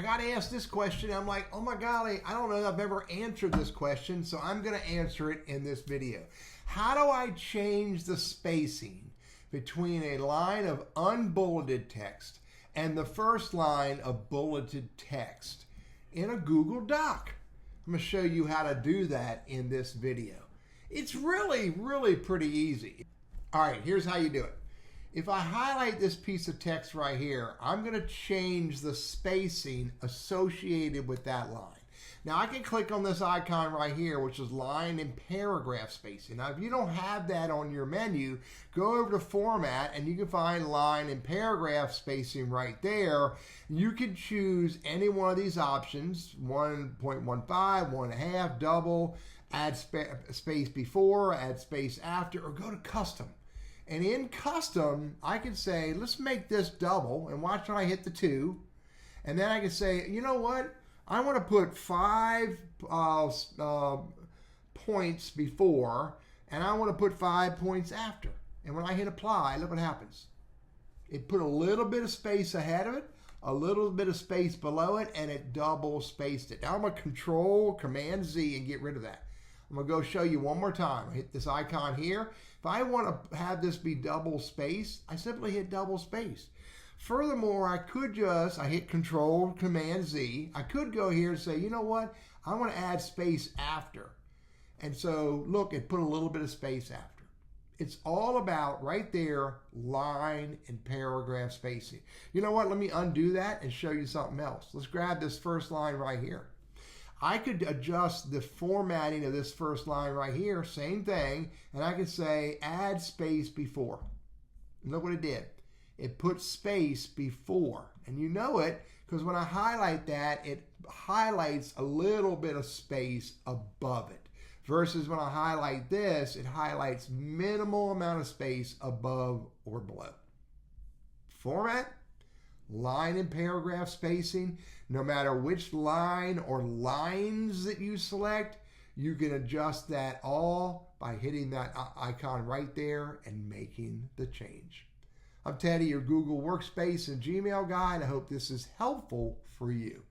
I got asked this question. I'm like, oh my golly, I don't know if I've ever answered this question, so I'm going to answer it in this video. How do I change the spacing between a line of unbulleted text and the first line of bulleted text in a Google Doc? I'm going to show you how to do that in this video. It's really pretty easy. All right, here's how you do it. If I highlight this piece of text right here, I'm going to change the spacing associated with that line. Now I can click on this icon right here, which is line and paragraph spacing. Now if you don't have that on your menu, go over to Format and you can find line and paragraph spacing right there. You can choose any one of these options, 1.15, 1.5, double, add space before, add space after, or go to custom. And in custom, I can say, let's make this double, and watch when I hit the 2. And then I can say, you know what? I want to put 5 points before, and I want to put 5 points after. And when I hit apply, look what happens. It put a little bit of space ahead of it, a little bit of space below it, and it double spaced it. Now I'm going to Control Command Z and get rid of that. I'm going to go show you one more time. I hit this icon here. If I want to have this be double spaced, I simply hit double space. Furthermore, I hit Control Command Z. I could go here and say, you know what? I want to add space after. And so, look, it put a little bit of space after. It's all about, right there, line and paragraph spacing. You know what? Let me undo that and show you something else. Let's grab this first line right here. I could adjust the formatting of this first line right here, same thing, and I could say add space before. And look what it did. It put space before. And you know it because when I highlight that, it highlights a little bit of space above it. Versus when I highlight this, it highlights minimal amount of space above or below. Format, line and paragraph spacing. No matter which line or lines that you select, you can adjust that all by hitting that icon right there and making the change. I'm Teddy, your Google Workspace and Gmail guy, and I hope this is helpful for you.